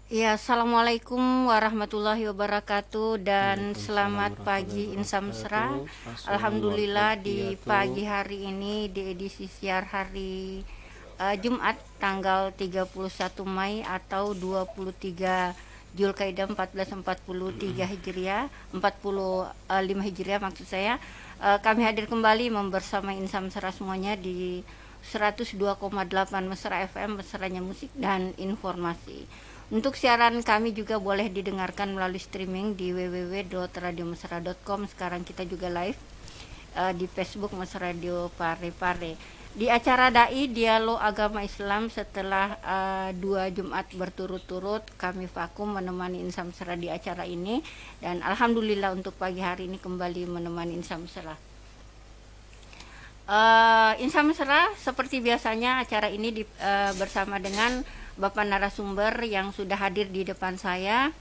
Ya, assalamualaikum warahmatullahi wabarakatuh dan Waalaikumsalam selamat pagi warahmatullahi Insam Mesra. wabarakatuh. Assalamualaikum Alhamdulillah di warahmatullahi pagi hari ini di edisi siar hari Jumat tanggal 31 Mai atau 23 Zulkaidah 1443 Hijriah, 45 Hijriah maksud saya. Kami hadir kembali membersama Insam Mesra semuanya di 102,8 Mesra FM, mesranya musik dan informasi. Untuk siaran kami juga boleh didengarkan melalui streaming di www.radiomesra.com. Sekarang kita juga live di Facebook Mas Radio Parepare. Di acara Dai Dialog Agama Islam setelah 2 Jumat berturut-turut kami vakum menemani Insam Mesra di acara ini, dan alhamdulillah untuk pagi hari ini kembali menemani Insam Mesra. Insam Mesra seperti biasanya acara ini bersama dengan Bapak narasumber yang sudah hadir di depan saya,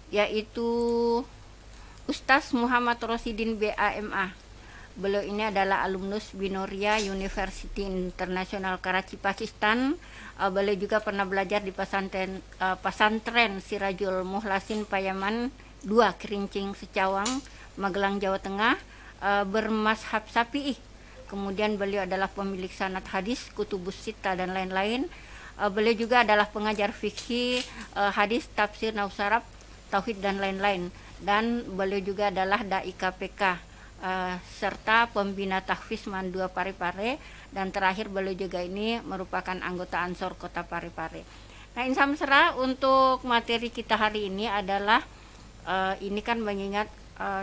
yaitu Ustaz Muhammad Rosidin BAMA. Beliau ini adalah alumnus Binoria University International Karachi, Pakistan. Beliau juga pernah belajar di pesantren Sirajul Muhlasin Payaman 2 Kerincing Secawang, Magelang, Jawa Tengah, bermazhab Syafi'i. Kemudian beliau adalah pemilik sanad hadis, kutubus sita dan lain-lain. Beliau juga adalah pengajar fikih, hadis, tafsir, nausarab, tauhid dan lain-lain. Dan beliau juga adalah dai KPK, serta pembina tahfiz Mandua Parepare. Dan terakhir beliau juga ini merupakan anggota Ansor Kota Parepare. Nah, Insam Mesra, untuk materi kita hari ini adalah ini kan mengingat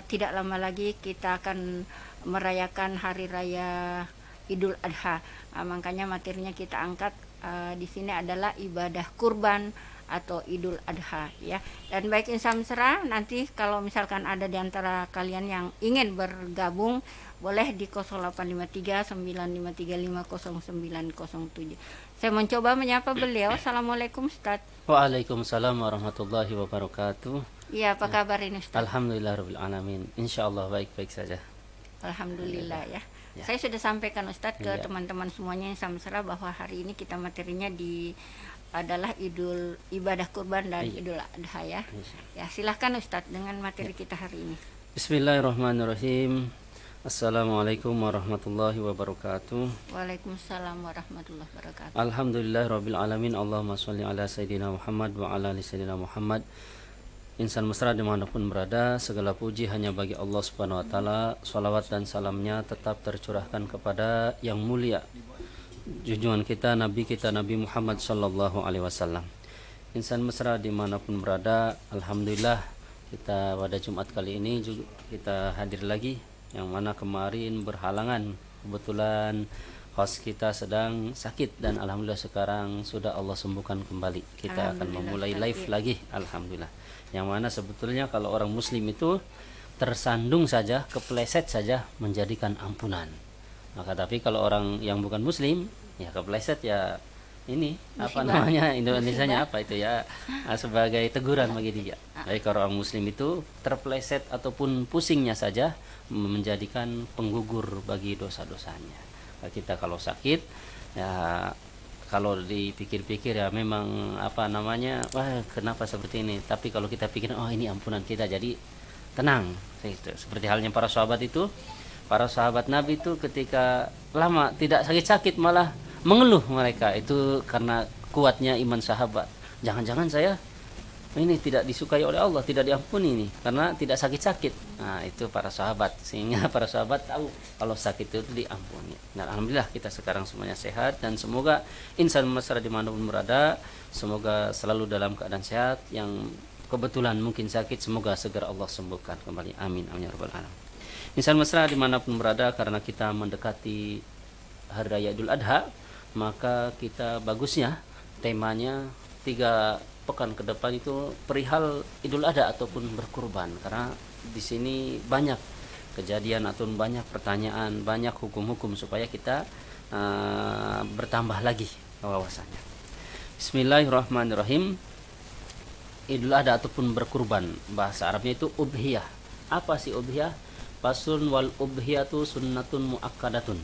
tidak lama lagi kita akan merayakan hari raya Idul Adha. Makanya materinya kita angkat di sini adalah ibadah kurban atau Idul Adha ya. Dan baik Insam Mesra, nanti kalau misalkan ada di antara kalian yang ingin bergabung boleh di 0853 9535 0907. Saya mencoba menyapa beliau. Assalamualaikum Ustaz. Waalaikumsalam warahmatullahi wabarakatuh. Iya, apa kabar ini Ustaz? Alhamdulillahirabbil alamin. Insyaallah baik-baik saja. Alhamdulillah ya. Ya. Saya sudah sampaikan Ustadz ke Ya. teman-teman semuanya yang sama mesra bahwa hari ini kita materinya adalah ibadah kurban dan Iya. Idul Adha ya. Insya. Ya, silahkan Ustadz dengan materi kita hari ini. Bismillahirrahmanirrahim. Assalamualaikum warahmatullahi wabarakatuh. Waalaikumsalam warahmatullahi wabarakatuh. Alhamdulillahirabbil alamin. Allahumma shalli ala sayyidina Muhammad wa ala ali sayyidina Muhammad. Insan mesra dimanapun berada, segala puji hanya bagi Allah Subhanahu wa Ta'ala. Salawat dan salamnya tetap tercurahkan kepada yang mulia junjungan kita Nabi Muhammad Sallallahu Alaihi Wasallam. Insan mesra dimanapun berada, alhamdulillah kita pada Jumat kali ini juga kita hadir lagi, yang mana kemarin berhalangan, kebetulan host kita sedang sakit dan alhamdulillah sekarang sudah Allah sembuhkan kembali. Kita akan memulai live lagi, alhamdulillah. Yang mana sebetulnya kalau orang muslim itu tersandung saja, kepleset saja menjadikan ampunan. Maka tapi kalau orang yang bukan muslim ya kepleset ya ini apa namanya Indonesianya apa itu ya, sebagai teguran bagi dia. Jadi kalau orang muslim itu terpleset ataupun pusingnya saja menjadikan penggugur bagi dosa-dosanya. Nah, kita kalau sakit ya, kalau dipikir-pikir ya memang apa namanya, wah kenapa seperti ini, tapi kalau kita pikir oh ini ampunan kita, jadi tenang. Seperti halnya para sahabat itu, para sahabat Nabi itu ketika lama tidak sakit-sakit malah mengeluh mereka, itu karena kuatnya iman sahabat. Jangan-jangan saya ini tidak disukai oleh Allah, tidak diampuni ini karena tidak sakit-sakit. Nah itu para sahabat, sehingga para sahabat tahu kalau sakit itu diampuni. Nah alhamdulillah kita sekarang semuanya sehat, dan semoga insan mesra dimanapun berada semoga selalu dalam keadaan sehat. Yang kebetulan mungkin sakit semoga segera Allah sembuhkan kembali, amin amin ya rabbal alamin. Insan mesra dimanapun berada, karena kita mendekati hari raya Idul Adha, maka kita bagusnya temanya 3 pekan ke depan itu perihal Idul Adha ataupun berkurban, karena di sini banyak kejadian atau banyak pertanyaan, banyak hukum-hukum supaya kita bertambah lagi wawasannya. Bismillahirrahmanirrahim. Idul Adha ataupun berkurban, bahasa Arabnya itu ubhiyah. Apa sih ubhiyah? Fasun wal ubhiyatu sunnatun muakkadatun.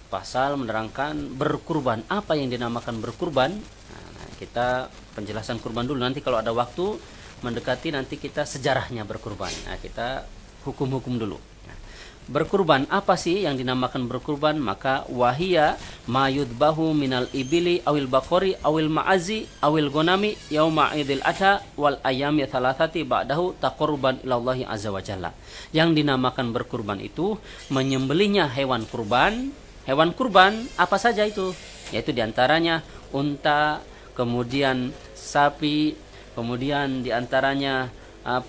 Pasal menerangkan berkurban. Apa yang dinamakan berkurban? Nah, Kita penjelasan kurban dulu, nanti kalau ada waktu mendekati nanti kita sejarahnya berkurban. Nah, kita hukum-hukum dulu. Nah, berkurban apa sih yang dinamakan berkurban? Maka wahia mayudbahu minal ibili awil bakori awil ma'azi awil gonami yauma idil adha wal ayami thalathati ba'dahu taqarruban ilallahi azza wa jalla. Yang dinamakan berkurban itu menyembelihnya hewan kurban. Hewan kurban apa saja itu? Yaitu diantaranya unta, kemudian sapi, kemudian diantaranya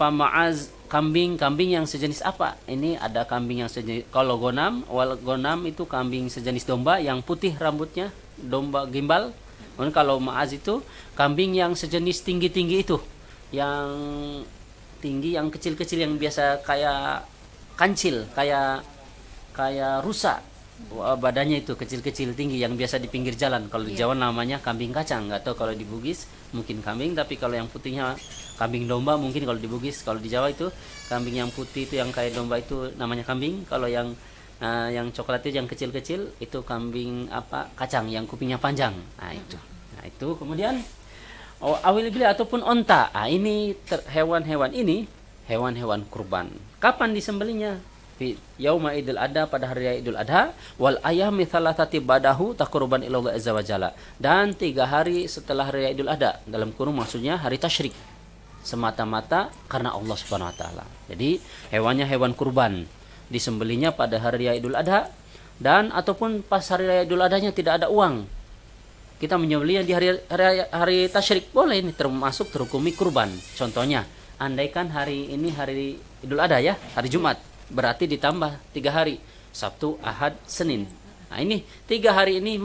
ma'az, kambing yang sejenis apa? Ini ada kambing yang sejenis, kalau gonam, wal gonam itu kambing sejenis domba yang putih rambutnya, domba gimbal. Kemudian kalau ma'az itu kambing yang sejenis tinggi-tinggi itu, yang tinggi, yang kecil-kecil, yang biasa kayak kancil, kayak rusa. Badannya itu kecil-kecil tinggi yang biasa di pinggir jalan. Kalau di Jawa namanya kambing kacang, nggak tahu kalau di Bugis mungkin kambing, tapi kalau yang putihnya kambing domba mungkin kalau di Bugis. Kalau di Jawa itu kambing yang putih itu yang kayak domba itu namanya kambing. Kalau yang coklat itu yang kecil-kecil itu kambing kacang yang kupingnya panjang. Nah itu kemudian awil bili ataupun onta. Ini hewan-hewan ini hewan-hewan kurban. Kapan disembelihnya? Yauma idul adha, pada hari raya idul adha, wal ayami thalathati badahu taqarruban ilallah azza wa jalla, dan 3 hari setelah hari raya idul adha, dalam kurung maksudnya hari tasyrik, semata-mata karena Allah subhanahu wa ta'ala. Jadi hewannya hewan kurban, disembelihnya pada hari raya idul adha, dan ataupun pas hari raya idul adhanya tidak ada uang, kita menyembelihnya di hari tasyrik, boleh, ini termasuk terhukumi kurban. Contohnya, andaikan hari ini hari idul adha ya, hari Jumat, berarti ditambah 3 hari, Sabtu, Ahad, Senin. Nah ini 3 hari ini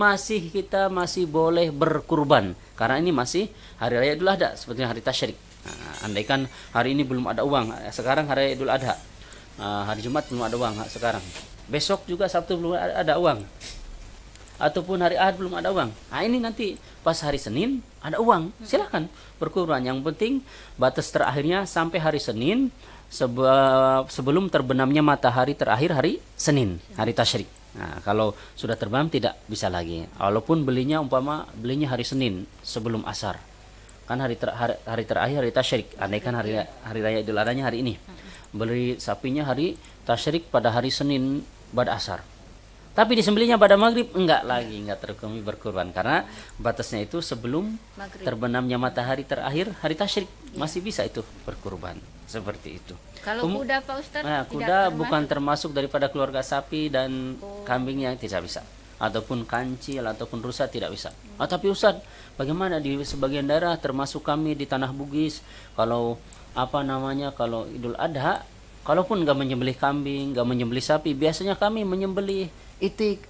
kita masih boleh berkurban, karena ini masih hari raya idul adha, seperti hari tasyrik. Nah, andaikan hari ini belum ada uang, sekarang hari raya idul adha, hari Jumat belum ada uang sekarang, besok juga Sabtu belum ada uang, ataupun hari Ahad belum ada uang. Nah ini nanti pas hari Senin ada uang, silahkan berkurban. Yang penting batas terakhirnya sampai hari Senin, sebelum terbenamnya matahari terakhir hari Senin, hari tasyrik. Nah, kalau sudah terbenam tidak bisa lagi. Walaupun belinya hari Senin sebelum asar. Kan hari terakhir hari tasyrik. Andaikan hari raya Idul Adhanya hari ini. Beli sapinya hari tasyrik pada hari Senin pada asar. Tapi disembelihnya pada maghrib, enggak terhukumi berkurban, karena batasnya itu sebelum maghrib, terbenamnya matahari terakhir hari tasyrik, masih bisa itu berkurban, seperti itu. Kalau kuda Pak Ustadz? Nah, kuda bukan termasuk daripada keluarga sapi dan kambing yang tidak bisa, ataupun kancil ataupun rusa tidak bisa. Tapi Ustadz, bagaimana di sebagian daerah termasuk kami di Tanah Bugis, kalau kalau Idul Adha, kalaupun nggak menyembelih kambing, nggak menyembelih sapi, biasanya kami menyembelih itik,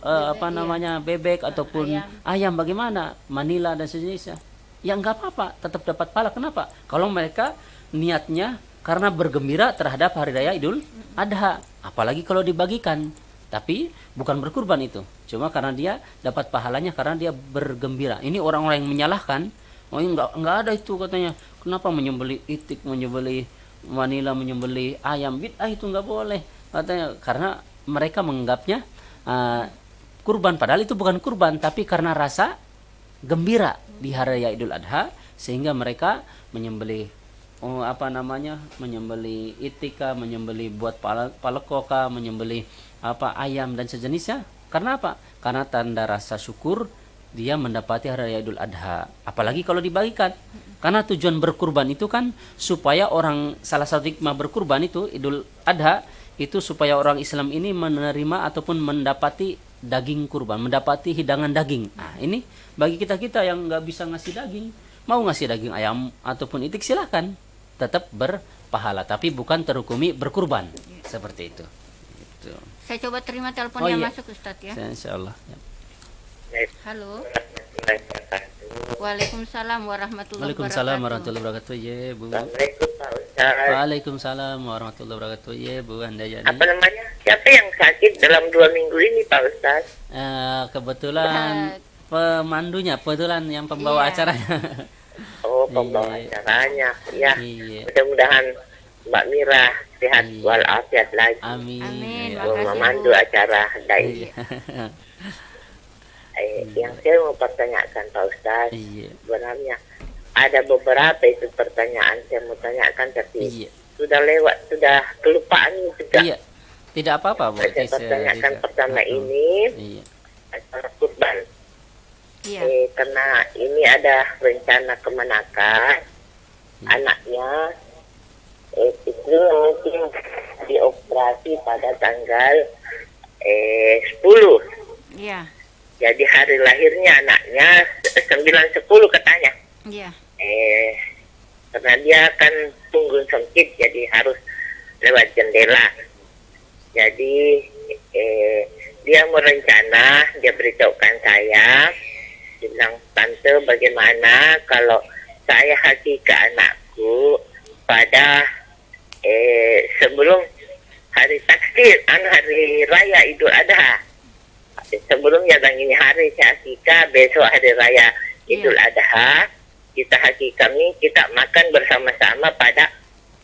bebek ataupun ayam. Bagaimana? Manila dan sejenisnya. Ya nggak apa-apa, tetap dapat pahala. Kenapa? Kalau mereka niatnya karena bergembira terhadap hari raya Idul Adha, apalagi kalau dibagikan. Tapi bukan berkurban itu, cuma karena dia dapat pahalanya karena dia bergembira. Ini orang-orang yang menyalahkan, nggak ada itu katanya. Kenapa menyembelih itik, menyembelih Manila, menyembelih ayam, bid'ah itu nggak boleh katanya, karena mereka menganggapnya kurban, padahal itu bukan kurban, tapi karena rasa gembira di hari raya Idul Adha sehingga mereka menyembelih menyembelih itika, menyembelih buat palekoka, menyembelih ayam dan sejenisnya. Karena apa? Karena tanda rasa syukur dia mendapati hari raya Idul Adha, apalagi kalau dibagikan. Karena tujuan berkurban itu kan supaya salah satu hikmah berkurban itu Idul Adha itu supaya orang Islam ini menerima ataupun mendapati daging kurban, mendapati hidangan daging. Nah, ini bagi kita yang nggak bisa ngasih daging, mau ngasih daging ayam ataupun itik silahkan, tetap berpahala, tapi bukan terhukumi berkurban. Seperti itu. Saya coba terima teleponnya masuk Ustadz ya. Insyaallah. Ya. Halo. Waalaikumsalam warahmatullahi wabarakatuh. Ya, Bu. Waalaikumsalam warahmatullahi wabarakatuh. Ya, Bu Handayani. Apa namanya? Siapa yang sakit dalam 2 minggu ini, Pak Ustaz? Kebetulan pemandunya, kebetulan yang pembawa acaranya. Oh, pembawa acaranya. Ya. Mudah-mudahan Mbak Mira sehat walafiat lagi. Amin. Memandu acara Dai. Yang saya mau pertanyakan Pak Ustaz, sebenarnya ada beberapa itu pertanyaan saya mau tanyakan, tapi Iya. sudah lewat, sudah kelupaan juga. Iya. Tidak apa-apa, Bu. Saya pertanyakan pertama ini Iya. masalah kurban. Iya. Karena ini ada rencana kemenakan anaknya itu mungkin dioperasi pada tanggal 10. Iya. Jadi hari lahirnya anaknya 9/10 katanya. Iya. Karena dia kan punggung sempit, jadi harus lewat jendela. Jadi dia mau rencana, dia beritahukan saya, dia bilang, tante bagaimana kalau saya hakikah anakku pada sebelum hari taksir, hari raya Idul Adha. Sebelumnya bang ini hari saya hakikah, besok hari raya Idul Adha, kita hakikah nih, kita makan bersama-sama pada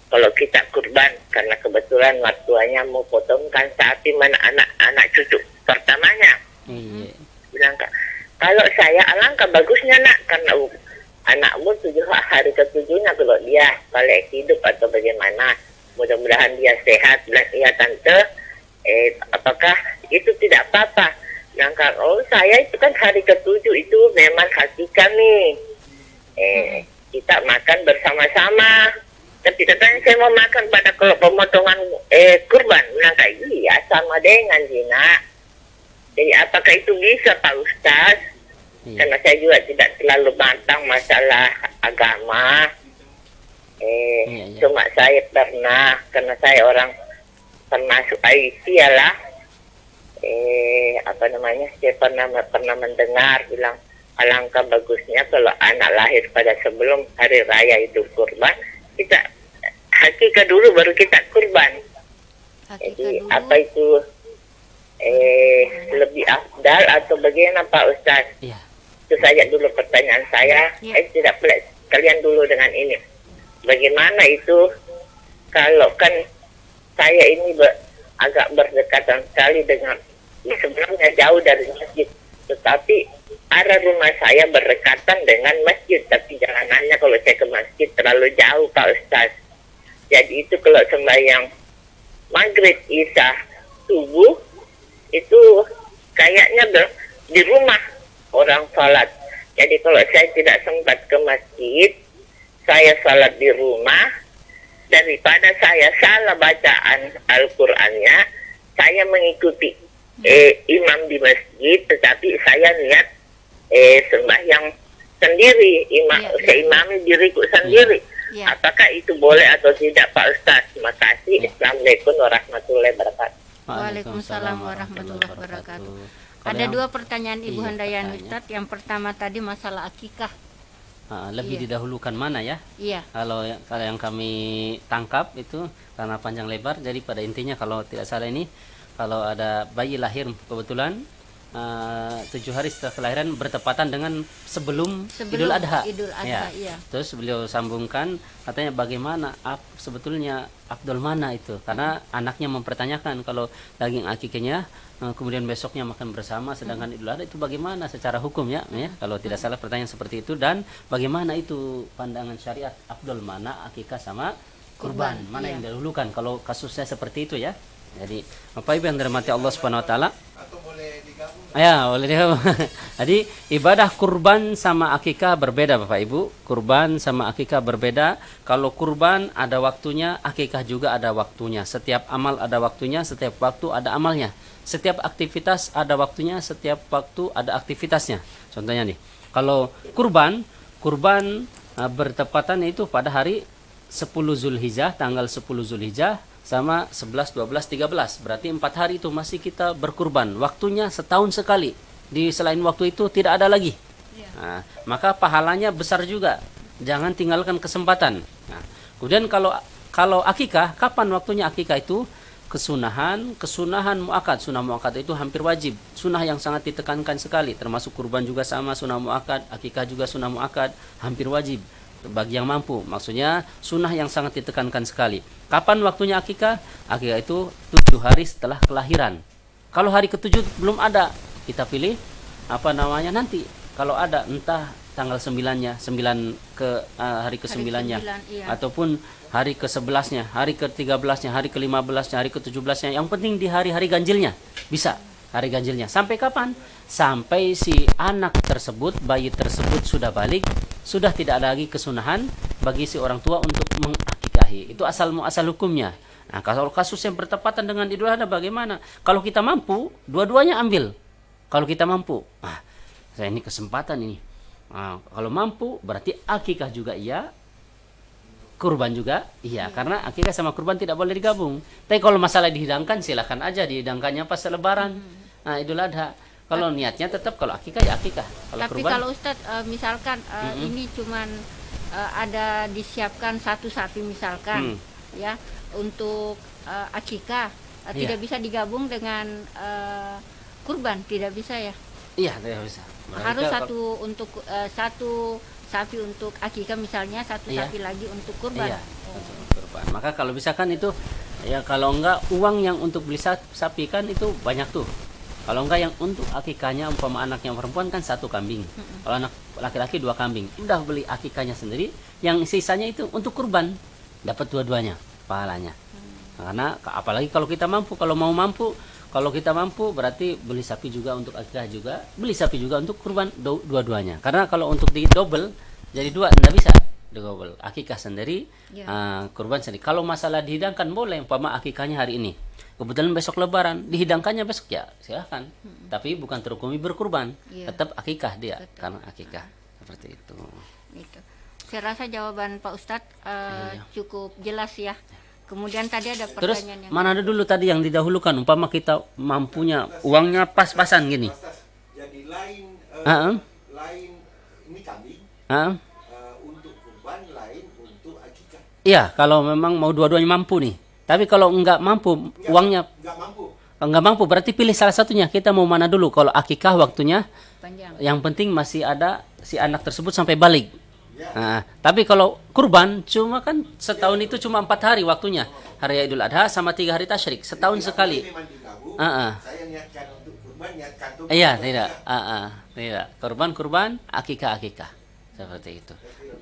kalau kita kurban, karena kebetulan mertuanya mau potongkan sapi mana anak cucu pertamanya. Iya. Bilang, kalau saya alangkah bagusnya nak, karena anakmu 7 hari ke-7-nya kalau dia balik hidup atau bagaimana, mudah-mudahan dia sehat. Bilang, iya tante, apakah itu tidak apa-apa? Bilang, oh saya itu kan hari ke-7 itu memang hakikah nih, kita makan bersama-sama. Tapi katanya saya mau makan pada kalau pemotongan kurban. Bilang, iya sama dengan Zina. Jadi apakah itu bisa Pak Ustaz? Iya. Karena saya juga tidak terlalu matang masalah agama. Iya. Cuma saya pernah, karena saya orang termasuk Aisyah lah. Saya pernah mendengar bilang, alangkah bagusnya kalau anak lahir pada sebelum hari raya itu kurban, kita hakikah dulu baru kita kurban. Jadi Hakikah dulu. apa itu lebih afdal atau bagaimana Pak Ustaz? Iya. Itu saja dulu pertanyaan saya. Ya. Saya tidak pelik kalian dulu dengan ini. Bagaimana itu kalau kan saya ini agak berdekatan sekali dengan, sebenarnya jauh dari masjid, tetapi arah rumah saya berdekatan dengan masjid, tapi jalanannya kalau saya ke masjid terlalu jauh Pak Ustaz. Jadi itu kalau sembahyang maghrib, isya, subuh itu kayaknya di rumah orang sholat. Jadi kalau saya tidak sempat ke masjid, saya sholat di rumah. Daripada saya salah bacaan Al-Qurannya, saya mengikuti imam di masjid, tetapi saya niat sembahyang sendiri, saya imami diriku sendiri. Ya. Apakah itu boleh atau tidak Pak Ustaz? Terima kasih. Assalamualaikum warahmatullahi wabarakatuh. Waalaikumsalam warahmatullahi wabarakatuh. Kalau Ada yang- 2 pertanyaan Ibu Iya, Handayani pertanyaan. Ustadz. Yang pertama tadi masalah akikah. lebih Iya. didahulukan mana ya? Iya. Kalau yang kami tangkap itu karena panjang lebar, jadi pada intinya kalau tidak salah ini, kalau ada bayi lahir kebetulan 7 hari setelah kelahiran bertepatan dengan sebelum Idul Adha. Idul Adha, iya. Terus beliau sambungkan katanya bagaimana sebetulnya afdol mana itu, karena anaknya mempertanyakan kalau daging akikahnya kemudian besoknya makan bersama sedangkan Idul Adha itu bagaimana secara hukum ya, kalau tidak salah pertanyaan seperti itu, dan bagaimana itu pandangan syariat afdol mana akikah sama kurban, mana iya. yang didahulukan kalau kasusnya seperti itu ya. Jadi Bapak Ibu yang dirahmati Allah Subhanahu wa taala, ya boleh digabung. Jadi ibadah kurban sama akikah berbeda Bapak Ibu. Kurban sama akikah berbeda. Kalau kurban ada waktunya, akikah juga ada waktunya. Setiap amal ada waktunya, setiap waktu ada amalnya. Setiap aktivitas ada waktunya, setiap waktu ada aktivitasnya. Contohnya nih, kalau kurban bertepatan itu pada hari 10 Zulhijjah, tanggal 10 Zulhijjah sama 11, 12, 13. Berarti 4 hari itu masih kita berkurban. Waktunya setahun sekali. Di selain waktu itu tidak ada lagi. Nah, maka pahalanya besar juga. Jangan tinggalkan kesempatan. Nah, kemudian kalau akikah, kapan waktunya akikah itu? Kesunahan muakkad. Sunnah muakkad itu hampir wajib. Sunnah yang sangat ditekankan sekali. Termasuk kurban juga sama sunnah muakkad, akikah juga sunnah muakkad, hampir wajib bagi yang mampu. Maksudnya sunnah yang sangat ditekankan sekali. Kapan waktunya akikah? Akikah itu 7 hari setelah kelahiran. Kalau hari ke-7 belum ada, kita pilih nanti. Kalau ada, entah tanggal 9-nya, 9 ke hari ke-9-nya, iya. ataupun hari ke-11-nya, hari ke-13-nya, hari ke-15-nya, hari ke-17-nya. Yang penting di hari-hari ganjilnya. Bisa hari ganjilnya. Sampai kapan? Sampai si anak tersebut, bayi tersebut sudah balik, sudah tidak ada lagi kesunahan bagi si orang tua untuk mengakikahi. Itu asal hukumnya. Nah, kalau kasus yang bertepatan dengan Idul Adha bagaimana? Kalau kita mampu, dua-duanya ambil. Kalau kita mampu, saya ini kesempatan ini. Nah, kalau mampu berarti akikah juga iya, kurban juga iya, karena akikah sama kurban tidak boleh digabung. Tapi kalau masalah dihidangkan silakan aja dihidangkannya pas Lebaran, Idul Adha. Kalau niatnya tetap kalau akikah ya akikah. Tapi kurban, kalau Ustadz misalkan ini cuman ada disiapkan satu sapi misalkan, ya untuk akikah, tidak bisa digabung dengan kurban, tidak bisa ya? Iya, tidak bisa. Harus satu untuk satu sapi untuk akikah misalnya, satu sapi lagi untuk kurban. Iya, untuk kurban. Maka kalau misalkan itu ya, kalau enggak uang yang untuk beli sapi kan itu banyak tuh. Kalau enggak yang untuk akikahnya, umpama anak yang perempuan kan 1 kambing. Kalau anak laki-laki 2 kambing. Udah beli akikahnya sendiri, yang sisanya itu untuk kurban. Dapat dua-duanya pahalanya. Karena apalagi kalau kita mampu, kalau kita mampu berarti beli sapi juga untuk akikah juga, beli sapi juga untuk kurban, dua-duanya. Karena kalau untuk di double jadi 2 enggak bisa. Double. Akikah sendiri, kurban sendiri. Kalau masalah dihidangkan boleh, umpama akikahnya hari ini. Kebetulan besok Lebaran, dihidangkannya besok ya silahkan. Tapi bukan terhukumi berkurban, tetap akikah dia, karena akikah seperti itu. Itu. Saya rasa jawaban Pak Ustadz cukup jelas ya. Kemudian tadi ada Terus pertanyaan mana ada dulu tadi yang didahulukan, umpama kita mampunya uangnya pas-pasan gini. Jadi lain ini kambing untuk kurban, lain untuk akikah. Iya, kalau memang mau dua-duanya mampu nih. Tapi kalau enggak mampu, uangnya enggak mampu berarti pilih salah satunya. Kita mau mana dulu? Kalau akikah waktunya panjang. Yang penting masih ada si anak tersebut sampai balik. Nah, tapi kalau kurban cuma kan setahun itu cuma 4 hari waktunya. Hari Idul Adha sama 3 hari tasyrik, setahun sekali. Saya niatkan untuk kurban, niatkan untuk Iya, tidak. Tidak. Kurban, akikah. Seperti itu.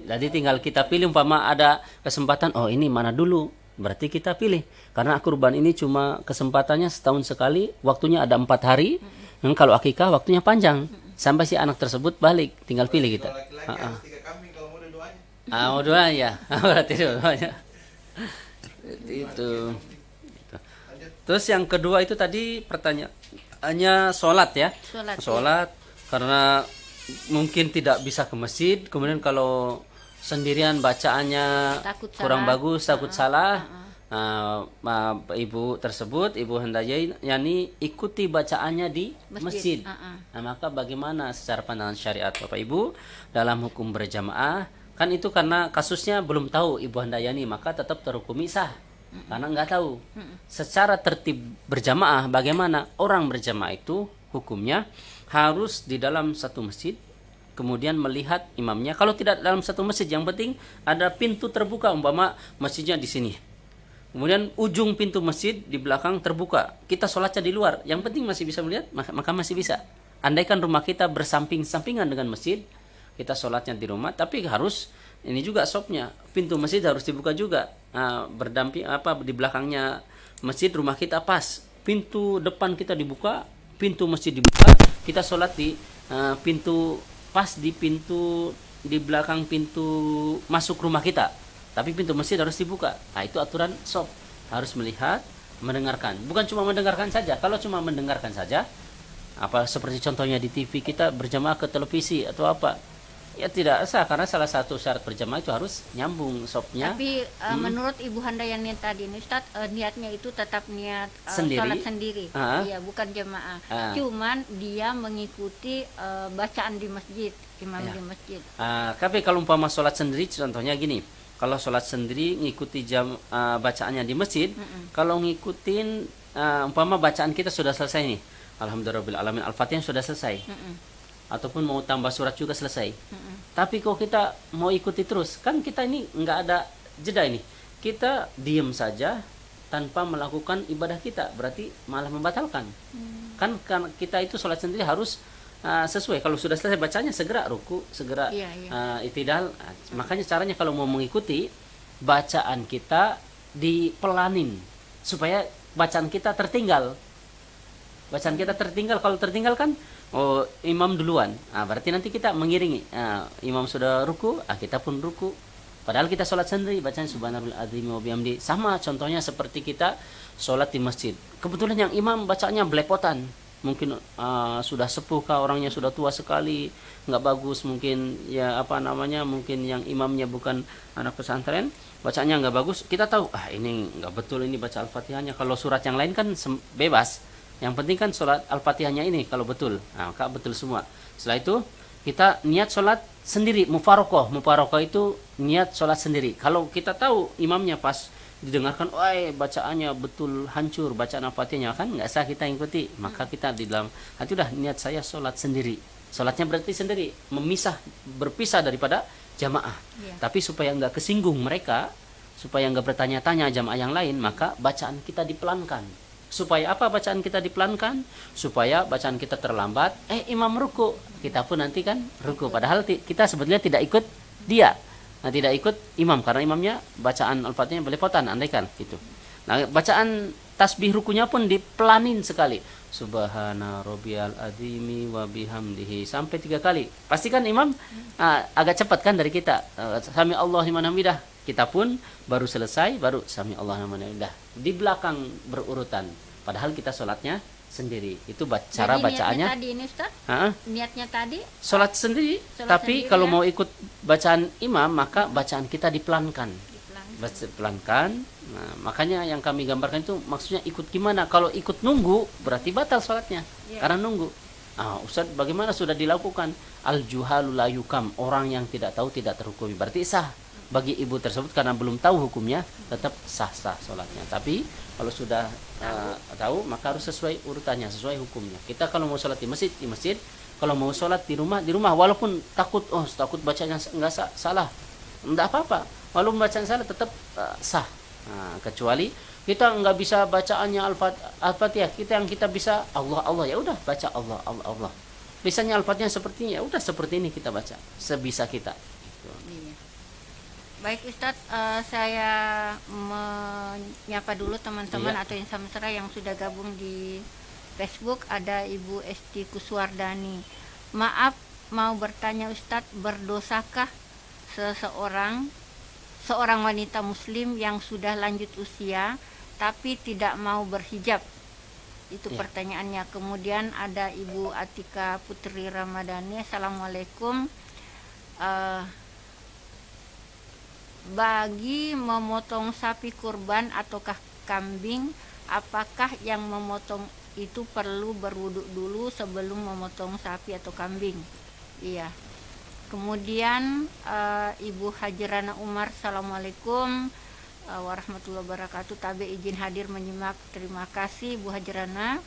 Jadi tinggal kita pilih, umpama ada kesempatan, oh ini mana dulu? Berarti kita pilih. Karena kurban ini cuma kesempatannya setahun sekali, waktunya ada 4 hari. Dan kalau akikah waktunya panjang. Sampai si anak tersebut balik, tinggal pilih kita. Mau doa ya, berarti doanya. Itu. Terus yang kedua itu tadi pertanyaannya sholat ya. Sholat karena mungkin tidak bisa ke masjid. Kemudian kalau sendirian bacaannya kurang bagus, takut salah. Ibu tersebut, ibu hendaknya ikuti bacaannya di masjid. Nah, maka bagaimana secara pandangan syariat Bapak Ibu dalam hukum berjamaah? Kan itu karena kasusnya belum tahu Ibu Handayani, maka tetap terhukumi sah. Karena nggak tahu. Secara tertib berjamaah, bagaimana orang berjamaah itu hukumnya harus di dalam satu masjid, kemudian melihat imamnya. Kalau tidak dalam satu masjid, yang penting ada pintu terbuka, umpama masjidnya di sini. Kemudian ujung pintu masjid di belakang terbuka. Kita sholatnya di luar. Yang penting masih bisa melihat, maka masih bisa. Andaikan rumah kita bersamping-sampingan dengan masjid, kita sholatnya di rumah, tapi harus ini juga sopnya, pintu masjid harus dibuka juga. Berdamping di belakangnya masjid, rumah kita pas, pintu depan kita dibuka, pintu masjid dibuka, kita sholat di pintu di belakang pintu masuk rumah kita, tapi pintu masjid harus dibuka. Nah, itu aturan sop, harus melihat, mendengarkan. Bukan cuma mendengarkan saja. Kalau cuma mendengarkan saja, seperti contohnya di TV kita berjamaah ke televisi atau apa, ya tidak sah, karena salah satu syarat berjamaah itu harus nyambung sopnya. Tapi menurut Ibu Handayani tadi nih Ustaz, niatnya itu tetap niat sholat sendiri. Iya, bukan jamaah. Cuman dia mengikuti bacaan di masjid, imam di masjid. Tapi kalau umpama sholat sendiri, contohnya gini, kalau sholat sendiri ngikuti bacaannya di masjid, kalau ngikutin umpama bacaan kita sudah selesai nih, alhamdulillahirabbil alamin, Al-Fatihah sudah selesai. Ataupun mau tambah surat juga selesai. Tapi kalau kita mau ikuti terus, kan kita ini nggak ada jeda ini. Kita diam saja tanpa melakukan ibadah kita, berarti malah membatalkan. Kan kita itu sholat sendiri harus sesuai. Kalau sudah selesai bacanya segera ruku, segera Iya, iya. itidal. Makanya caranya kalau mau mengikuti bacaan kita dipelanin supaya bacaan kita tertinggal. Bacaan kita tertinggal. Kalau tertinggal kan imam duluan. Berarti nanti kita mengiringi. Imam sudah ruku, kita pun ruku. Padahal kita sholat sendiri, bacaan subhanallahil azim wa bihamdi. Sama contohnya seperti kita sholat di masjid. Kebetulan yang imam bacanya belepotan. Mungkin sudah sepuh kah, orangnya sudah tua sekali, nggak bagus, mungkin ya apa namanya, mungkin yang imamnya bukan anak pesantren, bacanya nggak bagus. Kita tahu ini nggak betul, ini baca al-fatihahnya. Kalau surat yang lain kan bebas, yang penting kan sholat al-fatihahnya ini kalau betul, maka betul semua. Setelah itu kita niat sholat sendiri, mufarokoh itu niat sholat sendiri. Kalau kita tahu imamnya pas didengarkan, bacaannya betul hancur, bacaan al-fatihahnya kan nggak sah kita ikuti, maka kita di dalam hati udah niat saya sholat sendiri. Sholatnya berarti sendiri, berpisah daripada jamaah. Tapi supaya nggak kesinggung mereka, supaya nggak bertanya-tanya jamaah yang lain, maka bacaan kita dipelankan. Supaya apa bacaan kita dipelankan? Supaya bacaan kita terlambat, imam ruku, kita pun nanti kan ruku. Padahal kita sebetulnya tidak ikut dia. Tidak ikut imam karena imamnya bacaan al-fatihahnya belepotan, andaikan gitu. Nah, bacaan tasbih rukunya pun dipelanin sekali. Subhana rabbiyal azimi wa bihamdihi sampai 3 kali. Pastikan imam agak cepat kan dari kita. Sami Allahu liman hamidah. Kita pun baru selesai baru sami Allahu liman hamidah. Di belakang berurutan. Padahal kita sholatnya sendiri. Itu cara bacaannya. Tadi ini Ustaz? Niatnya tadi Sholat sendiri. Tapi sendiri, kalau mau ikut bacaan imam, maka bacaan kita dipelankan. Pelankan. Nah, makanya yang kami gambarkan itu maksudnya ikut gimana? Kalau ikut nunggu berarti batal sholatnya. Karena nunggu. Ustaz, bagaimana sudah dilakukan? Al-juhalu la yukam. Orang yang tidak tahu tidak terhukumi. Berarti sah. Bagi ibu tersebut karena belum tahu hukumnya, tetap sah-sah sholatnya. Tapi kalau sudah tahu, maka harus sesuai urutannya, sesuai hukumnya. Kita kalau mau sholat di masjid. Kalau mau sholat di rumah. Walaupun takut bacanya nggak salah, nggak apa-apa. Walaupun bacaan salah tetap sah. Kecuali kita nggak bisa bacaannya al-fatihah, yang kita bisa Allah, ya udah baca Allah. Bisanya al-fatihah sepertinya, ya udah seperti ini kita baca, sebisa kita. Iya. Baik Ustadz, saya menyapa dulu teman-teman atau insan mesra yang sudah gabung di Facebook. Ada Ibu Esti Kuswardani. Maaf, mau bertanya Ustadz, berdosakah seorang wanita muslim yang sudah lanjut usia tapi tidak mau berhijab? Itu pertanyaannya. Kemudian ada Ibu Atika Putri Ramadhani. Assalamualaikum. Bagi memotong sapi kurban ataukah kambing, apakah yang memotong itu perlu berwudu dulu sebelum memotong sapi atau kambing? Iya. Kemudian Ibu Hajrana Umar. Assalamualaikum warahmatullahi wabarakatuh. Tabe izin hadir menyimak. Terima kasih Bu Hajrana.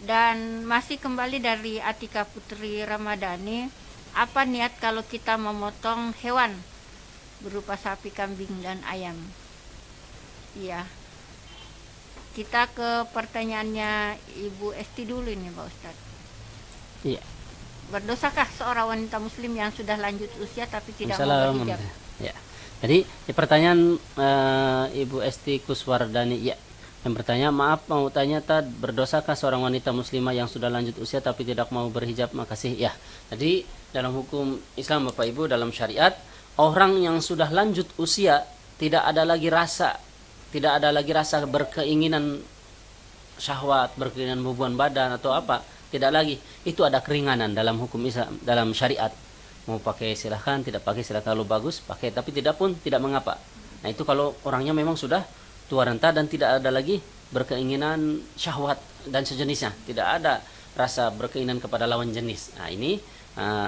Dan masih kembali dari Atika Putri Ramadhani, apa niat kalau kita memotong hewan berupa sapi, kambing, dan ayam? Iya. Kita ke pertanyaannya Ibu Esti dulu ini Pak Ustadz. Iya. Berdosakah seorang wanita muslim yang sudah lanjut usia tapi tidak mau berhijab? Ya. Jadi pertanyaan Ibu Esti Kuswardani, ya. Yang bertanya, maaf mau tanya, berdosakah seorang wanita muslimah yang sudah lanjut usia tapi tidak mau berhijab? Makasih. Ya. Jadi dalam hukum Islam Bapak Ibu, dalam syariat, orang yang sudah lanjut usia tidak ada lagi rasa berkeinginan syahwat, berkeinginan hubungan badan atau apa, tidak lagi. Itu ada keringanan dalam hukum Islam, dalam syariat. Mau pakai silahkan, tidak pakai silahkan, kalau bagus pakai, tapi tidak pun tidak mengapa. Nah itu kalau orangnya memang sudah tua renta dan tidak ada lagi berkeinginan syahwat dan sejenisnya, tidak ada rasa berkeinginan kepada lawan jenis. Nah ini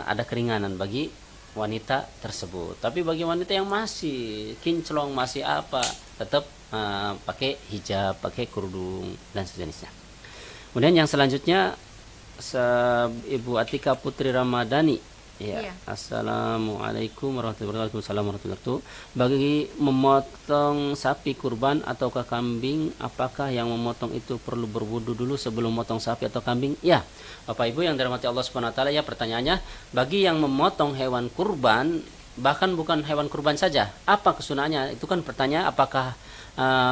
ada keringanan bagi wanita tersebut. Tapi bagi wanita yang masih kinclong, masih apa, tetap pakai hijab, pakai kerudung dan sejenisnya. Kemudian yang selanjutnya Ibu Atika Putri Ramadhani, Ya. Iya. Assalamualaikum warahmatullahi wabarakatuh. Assalamualaikum warahmatullahi wabarakatuh. Bagi memotong sapi kurban ataukah kambing, apakah yang memotong itu perlu berwudu dulu sebelum memotong sapi atau kambing? Ya, Bapak Ibu yang dirahmati Allah Subhanahu wa taala, ya pertanyaannya, bagi yang memotong hewan kurban, bahkan bukan hewan kurban saja, apa kesunahannya? Itu kan pertanyaan, apakah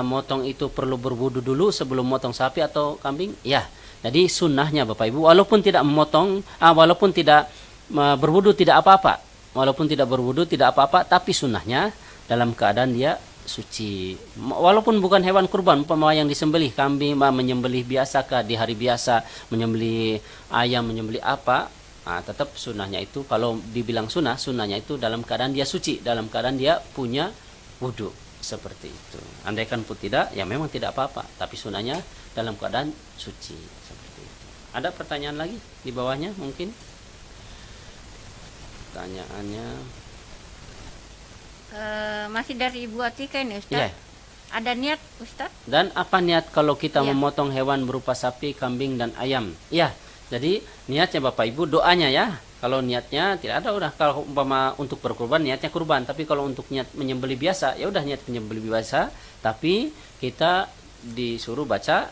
motong itu perlu berwudu dulu sebelum memotong sapi atau kambing? Ya. Jadi sunnahnya Bapak Ibu, walaupun tidak memotong, walaupun tidak berwudu tidak apa-apa, walaupun tidak berwudu tidak apa-apa, tapi sunnahnya dalam keadaan dia suci, walaupun bukan hewan kurban, umpama yang disembelih kambing, menyembelih biasa kah di hari biasa, menyembelih ayam, menyembelih apa, tetap sunnahnya itu, kalau dibilang sunnahnya itu dalam keadaan dia suci, dalam keadaan dia punya wudu, seperti itu. Andaikan pun tidak, ya memang tidak apa-apa, tapi sunnahnya dalam keadaan suci, seperti itu. Ada pertanyaan lagi di bawahnya mungkin? Pertanyaannya masih dari Ibu Atika ini Ustaz. yeah. Ada niat Ustaz? Dan apa niat kalau kita Iya. memotong hewan berupa sapi, kambing, dan ayam? Ya, jadi niatnya Bapak Ibu, doanya ya. Kalau niatnya tidak ada, udah. Kalau umpama untuk berkurban, niatnya kurban. Tapi kalau untuk niat menyembelih biasa, ya udah niat menyembelih biasa. Tapi kita disuruh baca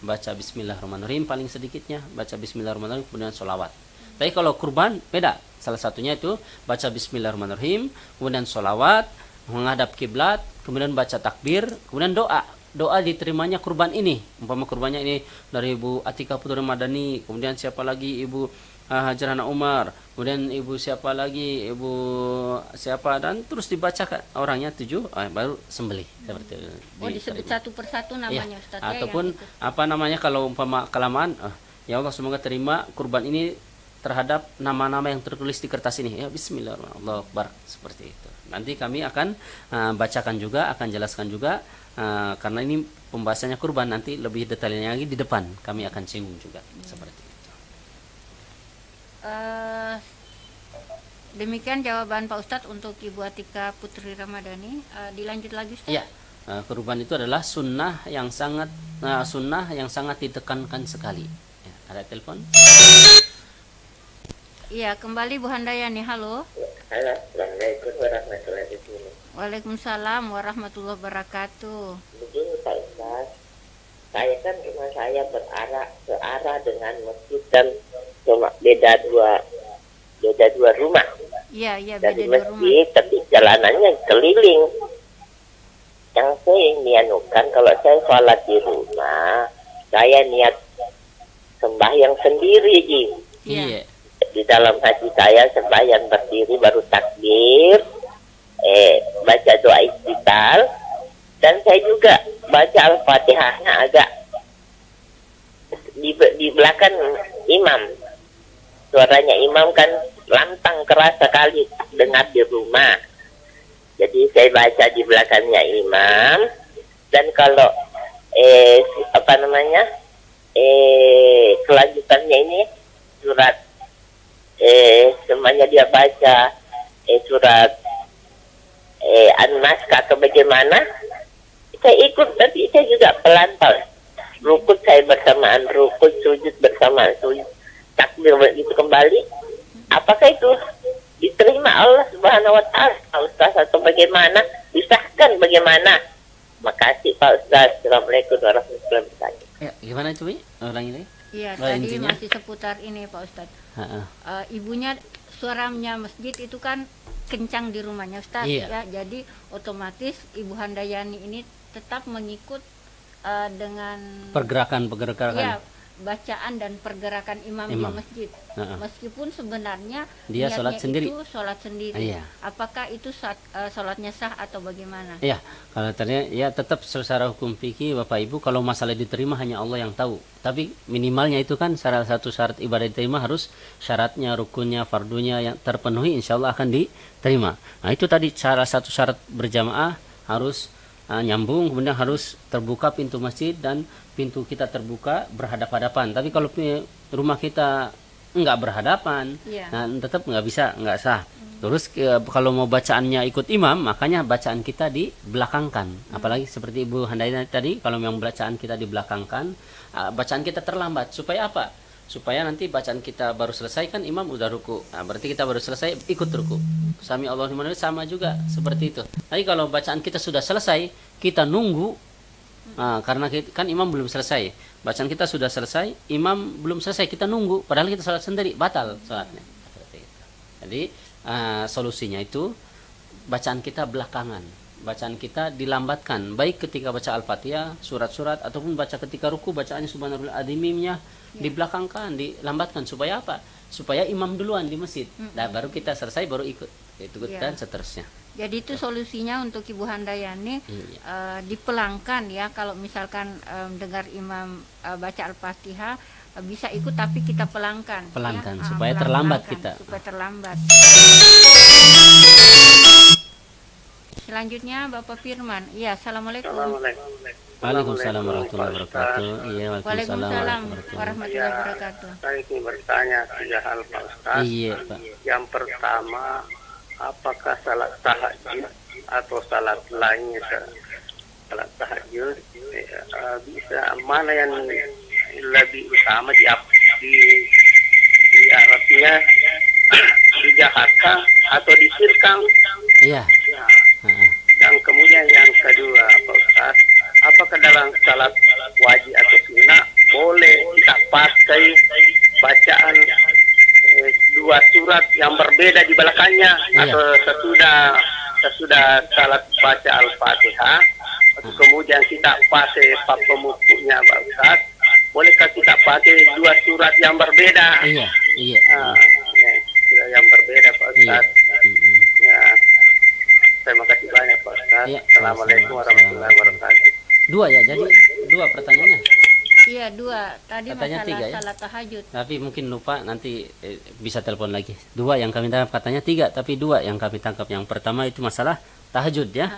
baca Bismillahirrahmanirrahim paling sedikitnya, baca Bismillahirrahmanirrahim kemudian sholawat. Tapi kalau kurban beda. Salah satunya itu baca Bismillahirrahmanirrahim, kemudian sholawat, menghadap kiblat, kemudian baca takbir, kemudian doa. Doa diterimanya kurban ini. Umpama kurbannya ini dari Ibu Atika Putri Madani, kemudian siapa lagi Ibu Hajarana Umar, kemudian Ibu siapa lagi, Ibu siapa, dan terus dibacakan orangnya 7, baru sembelih seperti itu. Disebut satu persatu namanya Ya, Ustaz. ataupun apa namanya kalau umpama kelamaan, ya Allah semoga terima kurban ini terhadap nama-nama yang tertulis di kertas ini, ya Bismillahirrahmanirrahim, Allahu Akbar, seperti itu. Nanti kami akan bacakan juga, akan jelaskan juga, karena ini pembahasannya kurban, nanti lebih detailnya lagi di depan kami akan singgung juga, seperti itu. Demikian jawaban Pak Ustadz untuk Ibu Atika Putri Ramadhani. Dilanjut lagi Ustaz. Ya, kurban itu adalah sunnah yang sangat ditekankan sekali. Ya, ada telepon? Iya, kembali Bu Handayani. Halo. Halo, Assalamualaikum warahmatullahi wabarakatuh. Waalaikumsalam warahmatullahi wabarakatuh. Begini Pak Ustaz, saya kan rumah saya searah dengan masjid dan cuma beda dua rumah. Iya, Dari beda 2 rumah. masjid, tapi jalanannya keliling. Yang saya nianukan kalau saya sholat di rumah, saya niat sembahyang sendiri, Ji. Iya. Di dalam hati saya sembahyang berdiri baru takbir, baca doa istighfar, dan saya juga baca Al-Fatihahnya agak di belakang imam. Suaranya imam kan lantang keras sekali dengar di rumah. Jadi saya baca di belakangnya imam, dan kalau kelanjutannya ini surat semuanya dia baca surat An-Nas atau bagaimana, saya ikut, tapi saya juga pelan-pelan rukut, saya bersamaan rukut, sujud bersamaan sujud, takbir begitu kembali. Apakah itu diterima Allah Subhanahu wa taala, Pak Ustaz, atau bagaimana? Disahkan bagaimana? Makasih Pak Ustaz. Assalamualaikum warahmatullahi wabarakatuh. Ya, gimana itu, Ulangi lagi. Iya, Oh, tadi intinya? masih seputar ini Pak Ustadz. Ibunya suaranya masjid itu kan kencang di rumahnya Ustadz. Iya. Ya, jadi otomatis Ibu Handayani ini tetap mengikut dengan Pergerakan. ya, bacaan dan pergerakan imam di masjid. Meskipun sebenarnya Dia niatnya sholat sendiri. itu sholat sendiri. Iya. Apakah itu sholatnya sah atau bagaimana? Ya, kalau ternyata ya tetap secara hukum fikih Bapak Ibu, kalau masalah diterima hanya Allah yang tahu. Tapi minimalnya itu kan salah satu syarat ibadah diterima harus syaratnya, rukunnya, fardunya yang terpenuhi, insya Allah akan diterima. Nah itu tadi salah satu syarat berjamaah harus nyambung, kemudian harus terbuka pintu masjid dan pintu kita terbuka berhadap-hadapan. Tapi kalau rumah kita nggak berhadapan, Iya. nah, tetap nggak sah. Terus kalau mau bacaannya ikut imam, makanya bacaan kita dibelakangkan. Apalagi seperti Ibu Handayani tadi, kalau memang bacaan kita dibelakangkan, bacaan kita terlambat. Supaya apa? supaya nanti bacaan kita baru selesai kan imam udah ruku. Nah, berarti kita baru selesai ikut ruku. Sami Allahu liman hamidah sama juga seperti itu. Tapi kalau bacaan kita sudah selesai, kita nunggu. Nah, karena kan imam belum selesai. Bacaan kita sudah selesai, imam belum selesai, kita nunggu. Padahal kita salat sendiri, batal salatnya. Seperti itu. Jadi solusinya itu bacaan kita belakangan. Bacaan kita dilambatkan, baik ketika baca Al-Fatihah, surat-surat, ataupun baca ketika ruku, bacaannya subhanallah adimimnya dibelakangkan, dilambatkan. Supaya apa? Supaya imam duluan di masjid. Nah, baru kita selesai, baru ikut dan seterusnya. Jadi itu solusinya untuk Ibu Handayani, dipelangkan ya. Kalau misalkan dengar imam baca Al-Fatihah, bisa ikut tapi kita pelangkan ya? Supaya terlambat kita. Supaya terlambat. Selanjutnya Bapak Firman. Iya, assalamualaikum. Waalaikumsalam warahmatullahi wabarakatuh. Iya, waalaikumsalam warahmatullahi wabarakatuh. Saya ingin bertanya 3 hal Pak Ustaz. Iya, Pak. Yang pertama, apakah salat tahajud atau salat lainnya salat tahajud bisa mana yang lebih utama di artinya dijaharkan atau disirkan? Iya. Dan kemudian yang kedua Pak Ustaz, apakah dalam salat wajib atau sunnah boleh kita pakai bacaan 2 surat yang berbeda di belakangnya, atau sesudah salat baca Al-Fatihah atau kemudian kita pakai pemukunya Pak Ustaz, bolehkah kita pakai 2 surat yang berbeda? Iya. Yang berbeda Pak Ustaz. Ya. Terima kasih banyak Pak Ustaz. Assalamualaikum warahmatullahi wabarakatuh. 2 ya, jadi 2 pertanyaannya. Iya, 2. Tadi katanya masalah 3 ya? salat tahajud. Tapi mungkin lupa, nanti bisa telepon lagi. 2 yang kami tangkap, katanya 3, tapi 2 yang kami tangkap. Yang pertama itu masalah tahajud ya.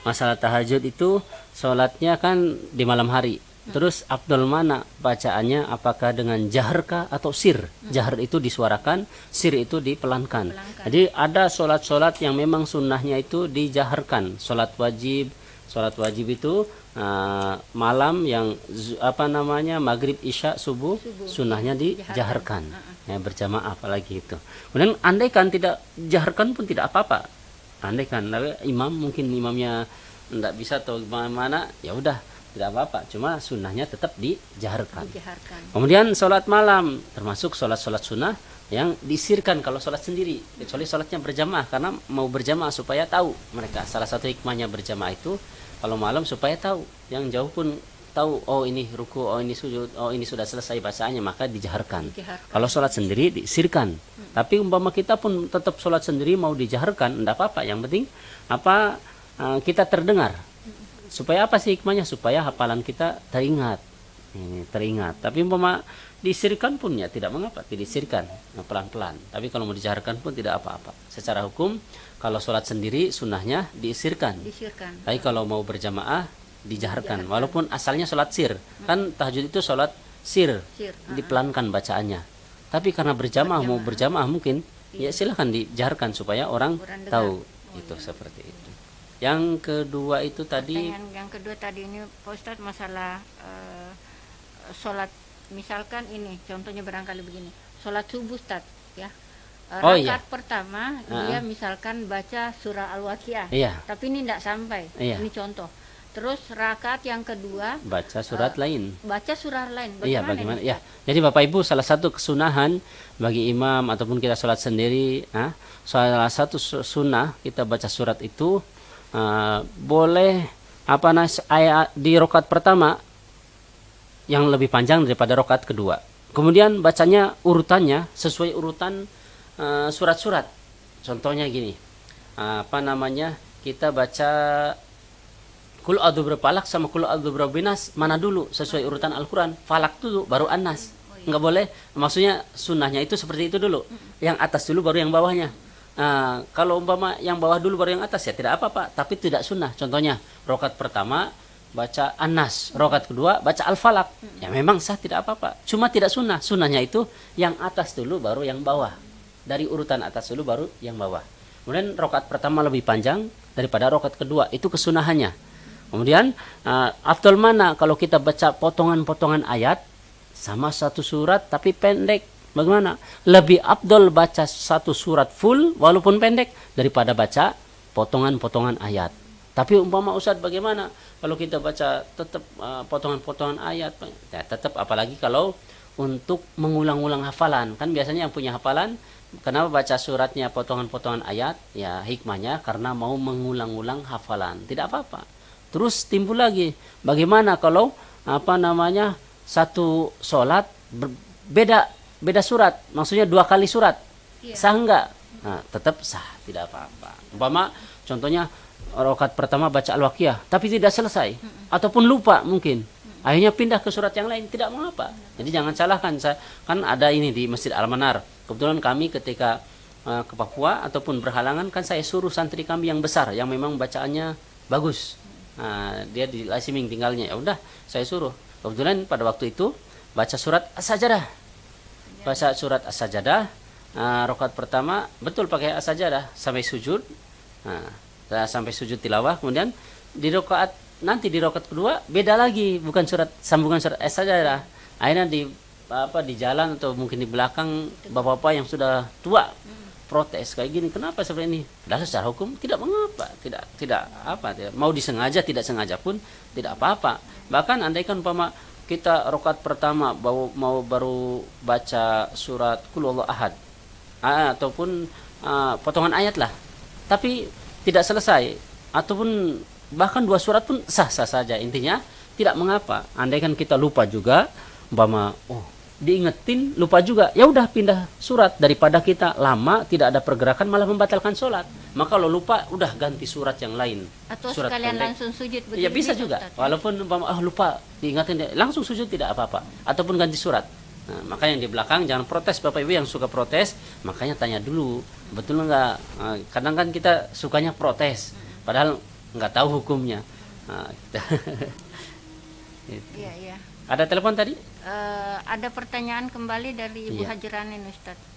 Masalah tahajud itu sholatnya kan di malam hari. Terus afdal mana bacaannya, apakah dengan jaharkah atau sir? Jahar itu disuarakan, sir itu dipelankan. Jadi ada sholat-sholat yang memang sunnahnya itu dijaharkan. Sholat wajib itu malam yang maghrib, isya, subuh sunnahnya dijaharkan. Ya, berjamaah apalagi itu. Kemudian andaikan tidak jaharkan pun tidak apa-apa. Andaikan mungkin imamnya tidak bisa atau bagaimana, ya udah tidak apa-apa, cuma sunnahnya tetap dijaharkan. Kemudian sholat malam termasuk sholat sunnah yang disirkan kalau sholat sendiri, kecuali sholatnya berjamaah, karena mau berjamaah supaya tahu mereka. Salah satu hikmahnya berjamaah itu kalau malam supaya tahu, yang jauh pun tahu, oh ini ruku, oh ini sujud, oh ini sudah selesai bacaannya, maka dijaharkan. Kalau sholat sendiri disirkan. Tapi umpama kita pun tetap sholat sendiri mau dijaharkan, tidak apa-apa. Yang penting kita terdengar. Supaya apa sih hikmahnya? Supaya hafalan kita teringat. Tapi umpama disirkan pun ya tidak mengapa, disirkan pelan-pelan. Tapi kalau mau dijaharkan pun tidak apa-apa. Secara hukum kalau sholat sendiri sunnahnya disirkan. Tapi kalau mau berjamaah dijaharkan. Walaupun asalnya sholat sir. Kan tahajud itu sholat sir. Dipelankan bacaannya. Tapi karena mau berjamaah mungkin ya silahkan dijaharkan supaya orang tahu. Itu seperti itu. Yang kedua itu tadi. Yang kedua tadi ini Pak Ustadz, masalah sholat, misalkan ini contohnya barangkali begini, sholat subuh Ustadz ya, rakaat pertama dia misalkan baca surah Al-Waqiah, tapi ini tidak sampai, ini contoh. Terus rakaat yang kedua baca surat lain. Bagaimana? Ya. Jadi Bapak Ibu, salah satu kesunahan bagi imam ataupun kita sholat sendiri, salah satu sunnah kita baca surat itu boleh ayat di rakaat pertama yang lebih panjang daripada rakaat kedua. Kemudian bacanya urutannya sesuai urutan surat-surat. Contohnya gini, kita baca Kul a'udzu birabbil falaq sama Kul a'udzu birabbin nas, mana dulu sesuai urutan Al-Qur'an? Falak dulu baru An-Nas. Enggak boleh. Maksudnya sunnahnya itu seperti itu dulu. Yang atas dulu baru yang bawahnya. Kalau umpama yang bawah dulu baru yang atas ya tidak apa-apa, tapi tidak sunnah. Contohnya rakaat pertama baca An-Nas, rakaat kedua baca Al-Falaq. Ya memang sah, tidak apa-apa. Cuma tidak sunnah. Sunnahnya itu yang atas dulu baru yang bawah. Dari urutan atas dulu baru yang bawah. Kemudian rakaat pertama lebih panjang daripada rakaat kedua. Itu kesunahannya. Kemudian afdal mana kalau kita baca potongan-potongan ayat sama satu surat tapi pendek. Bagaimana? Lebih afdol baca satu surat full walaupun pendek daripada baca potongan-potongan ayat. Tapi umpama Ustadz bagaimana kalau kita baca tetap potongan-potongan ayat? Ya, tetap, apalagi kalau untuk mengulang-ulang hafalan. Kan biasanya yang punya hafalan, kenapa baca suratnya potongan-potongan ayat? Ya hikmahnya karena mau mengulang-ulang hafalan. Tidak apa-apa. Terus timbul lagi, bagaimana kalau satu sholat beda surat, maksudnya 2 kali surat, sah enggak? Nah, tetap sah, tidak apa-apa. Umpama contohnya rakaat pertama baca Al-Waqiah tapi tidak selesai ataupun lupa mungkin, akhirnya pindah ke surat yang lain, tidak mengapa. Jadi jangan salahkan. Kan ada ini di Masjid Al-Manar, kebetulan kami ketika ke Papua ataupun berhalangan, kan saya suruh santri kami yang besar yang memang bacaannya bagus. Nah, dia di Lasiming tinggalnya, ya udah saya suruh. Kebetulan pada waktu itu baca surat As-Sajadah. Baca surat As-Sajadah, rakaat pertama betul pakai As-Sajadah sampai sujud. Nah, sampai sujud tilawah, kemudian di rakaat kedua beda lagi, bukan sambungan surat As-Sajadah. Akhirnya di jalan atau mungkin di belakang bapak-bapak yang sudah tua protes kayak gini, kenapa seperti ini? Padahal secara hukum tidak mengapa, tidak mau disengaja tidak sengaja pun tidak apa-apa. Bahkan andaikan umpama kita rakaat pertama baru baca surat Qul Huwallahu Ahad ataupun potongan ayat lah, tapi tidak selesai ataupun bahkan 2 surat pun sah-sah saja. Intinya tidak mengapa. Andaikan kita lupa juga, umpama diingetin lupa juga, ya udah pindah surat, daripada kita lama tidak ada pergerakan malah membatalkan sholat. Maka kalau lupa udah ganti surat yang lain, atau surat sekalian pendek. langsung sujud. Ya bisa juga, walaupun lupa diingatin langsung sujud tidak apa-apa, ataupun ganti surat. Nah, maka yang di belakang jangan protes, Bapak Ibu yang suka protes, makanya tanya dulu betul nggak. Kadang kan kita sukanya protes padahal nggak tahu hukumnya. Iya. Ada telepon tadi? Ada pertanyaan kembali dari Ibu Hajranin, Ustadz.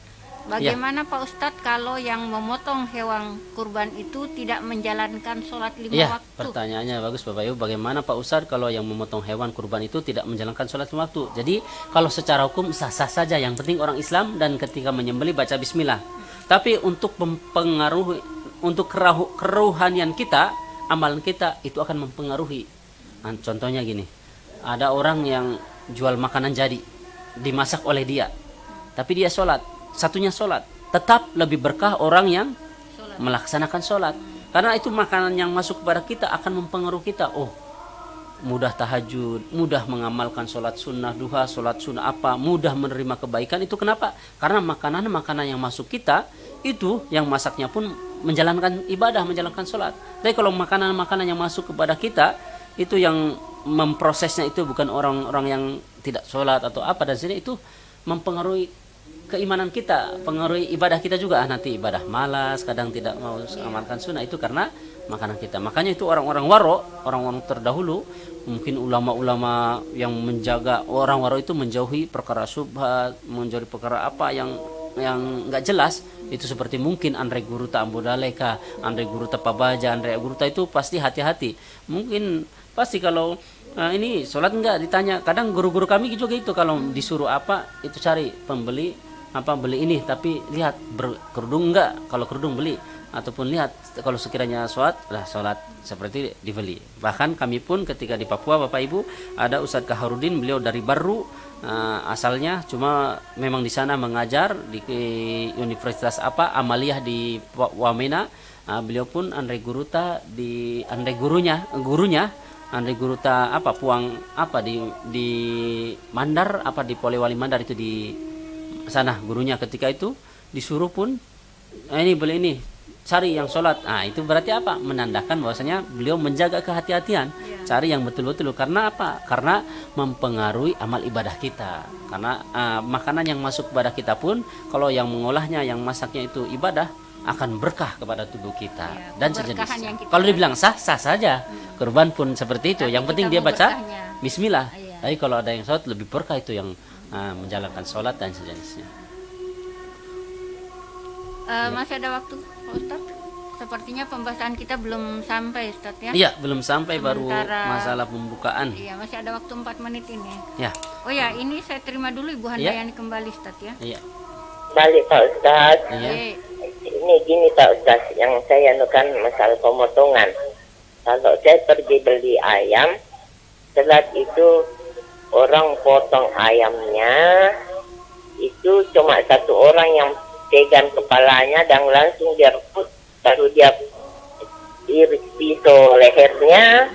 Ya. Bagaimana Pak Ustadz kalau yang memotong hewan kurban itu tidak menjalankan sholat 5 waktu? Pertanyaannya bagus Bapak Ibu. Bagaimana Pak Ustadz kalau yang memotong hewan kurban itu tidak menjalankan sholat 5 waktu? Jadi kalau secara hukum sah-sah saja, yang penting orang Islam dan ketika menyembelih baca bismillah. Tapi untuk mempengaruhi, untuk kerohanian kita, amalan kita itu akan mempengaruhi. Nah, contohnya gini, ada orang yang jual makanan jadi dimasak oleh dia, tapi dia sholat, satunya sholat, tetap lebih berkah orang yang melaksanakan sholat, karena itu makanan yang masuk kepada kita akan mempengaruhi kita. Mudah tahajud, mudah mengamalkan sholat sunnah duha, sholat sunnah mudah menerima kebaikan. Itu kenapa? Karena makanan-makanan yang masuk kita itu yang masaknya pun menjalankan ibadah, menjalankan sholat. Tapi kalau makanan-makanan yang masuk kepada kita itu yang memprosesnya itu bukan orang-orang yang tidak sholat atau dan sini, itu mempengaruhi keimanan kita, pengaruhi ibadah kita juga. Nanti ibadah malas, kadang tidak mau mengamalkan sunnah, itu karena makanan kita. Makanya itu orang-orang waro, orang-orang terdahulu, mungkin ulama-ulama yang menjaga orang waro itu menjauhi perkara syubhat, menjauhi perkara yang nggak jelas. Itu seperti mungkin Andre Guruta Ambodaleka, Andre Guruta Pabaja, Andre Guruta itu pasti hati-hati. Mungkin pasti kalau ini sholat enggak ditanya. Kadang guru-guru kami juga itu kalau disuruh itu cari pembeli beli ini, tapi lihat berkerudung enggak, kalau kerudung beli, ataupun lihat kalau sekiranya sholat seperti dibeli. Bahkan kami pun ketika di Papua Bapak Ibu ada Ustadz Kaharudin, beliau dari Baru asalnya, cuma memang di sana mengajar di Universitas Amaliyah di Wamena. Beliau pun Andre Guruta di gurunya Andre Guruta Puang di Mandar di Polewali Mandar, itu di sana gurunya. Ketika itu disuruh pun beli ini, cari yang sholat. Itu berarti menandakan bahwasanya beliau menjaga kehati-hatian, cari yang betul-betul. Karena karena mempengaruhi amal ibadah kita. Karena makanan yang masuk kepada kita pun kalau yang mengolahnya, yang masaknya itu ibadah, akan berkah kepada tubuh kita dan sejenisnya. Kalau dibilang sah saja, kurban pun seperti itu. Yang penting dia baca bismillah. Tapi kalau ada yang sholat, lebih berkah itu yang menjalankan sholat dan sejenisnya. Masih ada waktu Pak Ustadz? Sepertinya pembahasan kita belum sampai, Ustadz ya? Iya, belum sampai. Sementara, baru masalah pembukaan. Iya, masih ada waktu 4 menit ini. Ya. Oh ya, ini saya terima dulu Ibu Handayani kembali Ustaz ya. Iya. Balik Pak Ustaz. Iya. Ini gini Pak Ustaz, yang saya anukan masalah pemotongan. Kalau saya pergi beli ayam, setelah itu orang potong ayamnya, itu cuma satu orang yang pegang kepalanya dan langsung dia rebut, baru dia iris pisau lehernya.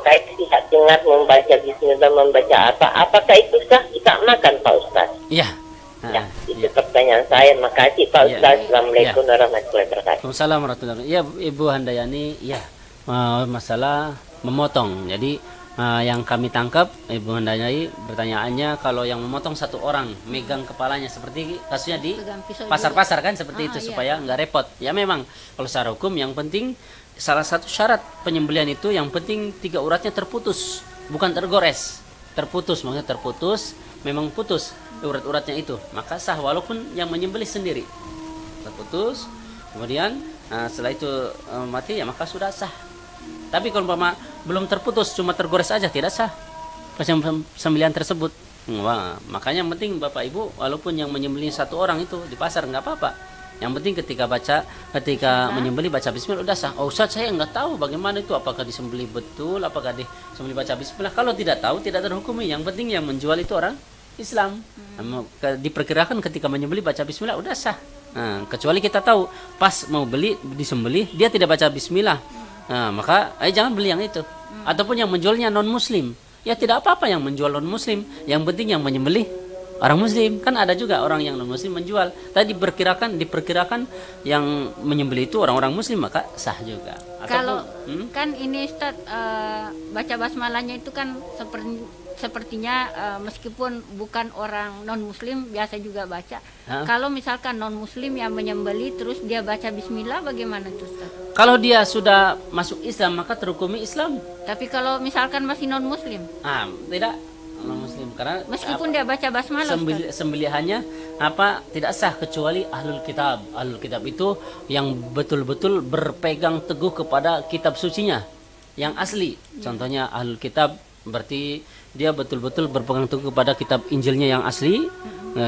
Saya tidak dengar membaca bismillah, membaca apa. Apakah itu sah kita makan Pak Ustaz? Iya. Ya, itu pertanyaan saya. Makasih Pak Ustaz. Assalamualaikum warahmatullahi wabarakatuh. Waalaikumsalam warahmatullahi wabarakatuh. Ya Ibu Handayani, ya masalah memotong. Jadi yang kami tangkap Ibu Handayani pertanyaannya, kalau yang memotong satu orang megang kepalanya seperti kasusnya di pasar-pasar kan seperti itu, supaya nggak repot. Ya memang kalau secara hukum yang penting salah satu syarat penyembelihan itu yang penting 3 uratnya terputus, bukan tergores. Terputus, maksudnya terputus, memang putus urat-uratnya itu, maka sah walaupun yang menyembelih sendiri. Terputus, kemudian setelah itu mati, ya maka sudah sah. Tapi kalau belum terputus, cuma tergores aja, tidak sah sembelihan tersebut. Wah, makanya yang penting Bapak Ibu, walaupun yang menyembelih satu orang itu di pasar nggak apa-apa. Yang penting ketika menyembelih baca bismillah udah sah. Oh Ustaz, saya nggak tahu bagaimana itu, apakah disembelih betul, apakah disembelih baca bismillah. Kalau tidak tahu tidak terhukumi. Yang penting yang menjual itu orang Islam. Diperkirakan ketika menyembelih baca bismillah udah sah. Nah, kecuali kita tahu pas mau beli disembelih dia tidak baca bismillah. Nah, maka jangan beli yang itu. Ataupun yang menjualnya non muslim. Ya tidak apa-apa yang menjual non muslim. Yang penting yang menyembelih orang muslim. Kan ada juga orang yang non muslim menjual. Tadi diperkirakan yang menyembelih itu orang-orang muslim, maka sah juga. Kalau kan ini Ustaz, baca basmalahnya itu kan sepertinya meskipun bukan orang non muslim biasa juga baca. Kalau misalkan non muslim yang menyembelih terus dia baca bismillah, bagaimana itu Ustaz? Kalau dia sudah masuk Islam maka terhukumi Islam. Tapi kalau misalkan masih non muslim? Tidak non muslim, karena meskipun dia baca basmalah sembelihannya tidak sah kecuali ahlul kitab. Ahlul kitab itu yang betul-betul berpegang teguh kepada kitab sucinya yang asli. Contohnya ahlul kitab berarti dia betul-betul berpegang teguh kepada kitab Injilnya yang asli,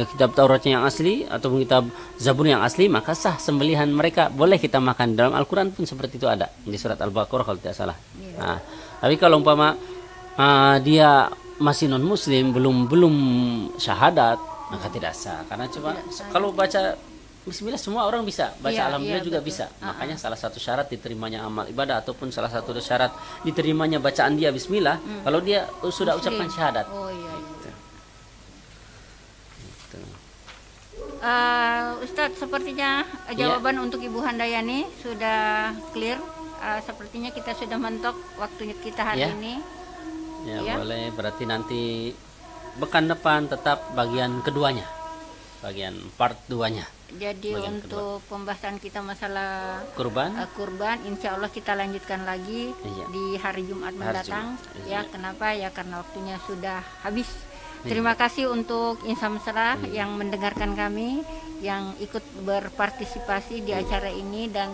kitab Tauratnya yang asli, ataupun kitab Zabur yang asli, maka sah sembelihan mereka. Boleh kita makan. Dalam Al-Quran pun seperti itu ada di surat Al-Baqarah kalau tidak salah. Nah, tapi kalau umpama dia masih non muslim, belum syahadat, maka tidak sah. Karena kalau baca bismillah semua orang bisa, baca alhamdulillah juga betul. Bisa. Makanya salah satu syarat diterimanya amal ibadah ataupun salah satu syarat diterimanya bacaan dia bismillah kalau dia sudah muslim. Ucapkan syahadat. Ustadz, sepertinya jawaban untuk Ibu Handayani sudah clear. Sepertinya kita sudah mentok waktu kita hari ini. Ya, boleh. Berarti nanti pekan depan tetap bagian keduanya, bagian part 2-nya. Jadi untuk pembahasan kita masalah kurban, insya Allah kita lanjutkan lagi di hari Jumat mendatang. Kenapa? Ya karena waktunya sudah habis. Terima kasih untuk Insan Mesra yang mendengarkan kami, yang ikut berpartisipasi di acara ini, dan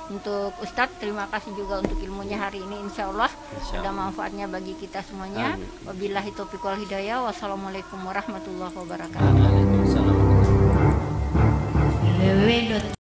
untuk Ustadz, terima kasih juga untuk ilmunya hari ini. Insya Allah ada manfaatnya bagi kita semuanya. Wabillahi taufiq wal hidayah. Wassalamualaikum warahmatullahi wabarakatuh. Waalaikumsalam.